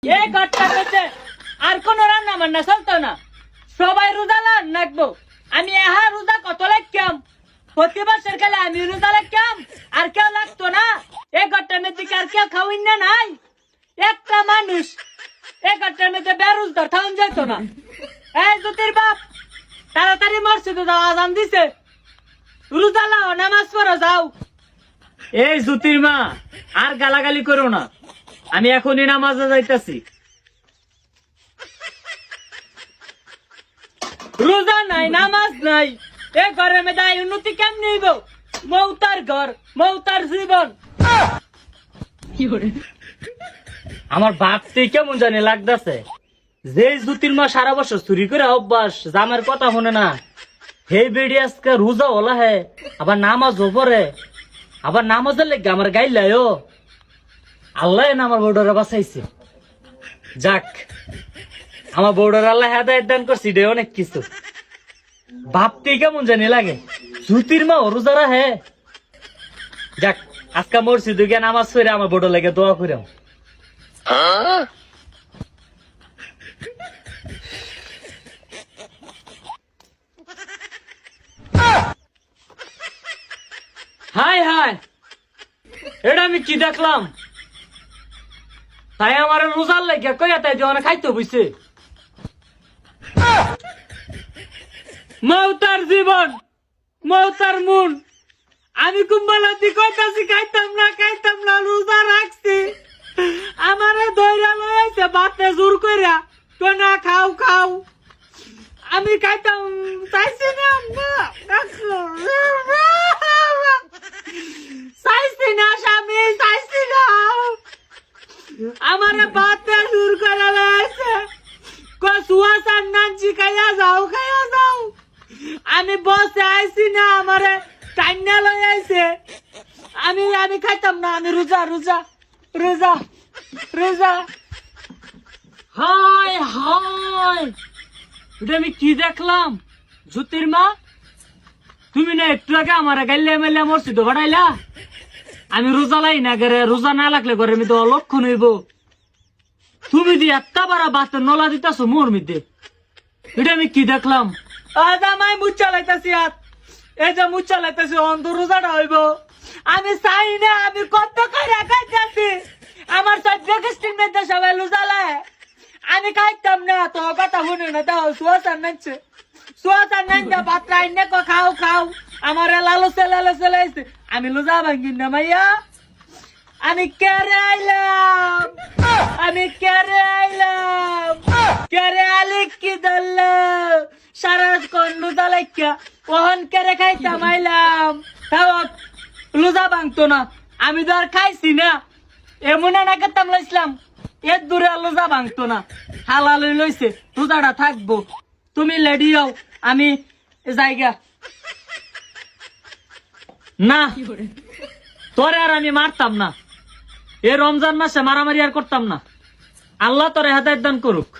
এই ঘরটার মধ্যে আর কোন রান্না বান্না চলতো না, সবাই রোজা লাগবো। আমি রোজা কত লাগতাম, প্রতি বছর গেলে আমি রোজা লাগতাম, আর কেউ লাগতো না। এই ঘরটার মধ্যে আর কেউ খাওয়াই না নাই, একটা মানুষ এই ঘরটার মধ্যে বেরোজগার থাউন যেত না। এই জ্যোতির বাপ, তাড়াতাড়ি মসজিদে যাও, আজান দিছে, রোজা লাও, নামাজ পড়ো যাও। এই জ্যোতির মা, আর গালাগালি করো না, আমি এখনই নামাজে যাইতাছি। রোজা নাই, নামাজ নাই, এ ঘরের মধ্যে উন্নতি কেমনি হইব? মৌতার ঘর, মৌতার জীবন। আমার ভাবতে কেমন জানি লাগতেছে, যে জ্যোতির মা সারা বছর চুরি করে অভ্যাস, জামার কথা শুনে না, হে বেড়ি আজকে রোজা হলা হে, আবার নামাজও পড়ে, আবার নামাজের লেগে আমার গাইলাই। ও আল্লাহ না আমার বউডারে বাঁচাইছে। যাক, আমার বউডার আল্লাহ হেদায়েত দান করছি, এটা অনেক কিছু। ভাবতে কেমন জানি লাগে, জ্যোতির মা রোজারা হে। যাক, আজকে মসজিদে গিয়ে নামাজ পড়ে আমার বউডার লাগে দোয়া করাম। হাই হাই, এটা আমি কি দেখলাম? তাই আমার রোজার লাগে কইয়া তাই যে খাইতে বইছে। মৌতার জীবন, মৌতার মন, আমি কুম্বালাতি কইতাছি খাইতাম না, রোজা রাখছি। আমারে দইরা লইছে বাতে জোর কইরা, তো না খাও খাও, আমি খাইতাম চাইছি না, চাইছি না স্বামী, চাইছি না, আমারে বাতে জোর করে লইছে, কসুয়াসার নানছি খাইয়া যাও। আমি বসে আইছি না, আমারে টাইনা লই আইছে, আমি খাইতাম না, আমি রোজা রোজা রোজা রোজা। হায় হায়, এটা আমি কি দেখলাম? জ্যোতির মা, তুমি না একটু আগে আমার গাইলে মেলে মসজিদে ভাড়াইলা, আমি রোজা লাই না গেরে, রোজা না লাগলে ঘরে মধ্যে অলক্ষণ হইব। তুমি দি এত্তা বারা বাতের নলা দিতেছো মোর মধ্যে, এটা আমি কি দেখলাম? আজ আমায় মুখ চালাইতেছি, আর এই যে মুখ চালাইতেছি, অন্ধ রোজাটা হইব। আমি চাই না, আমি কত করে খাইতেছি, আমার 14 খ্রিস্টান মধ্যে সবাই রোজালায়, আমি খাইতাম না। তো কথা শুনে না, তাও সুয়াসার নাচছে, সুয়াসার নাচা পাত্রা আইনে খাও খাও, আমার লালসে লাইছে, আমি রোজা ভাঙ্গি না মাইয়া, আমি কেড়ে আইলাম, কেড়ে আলি কি দল সারা রোজা লাইকা, ওহন কেড়ে খাইতাম আইলাম, তাও রোজা ভাঙতো না। আমি তো আর খাইছি না, এমন না করতাম লাইছিলাম, এর দূরে রোজা ভাঙতো না, হালাল লইছে, রোজাটা থাকবো। তুমি লেডি হও, আমি জায়গা না, তোরে আর আমি মারতাম না, এ রমজান মাসে মারামারি আর করতাম না। আল্লাহ তোরে হেদায়েত দান করুক।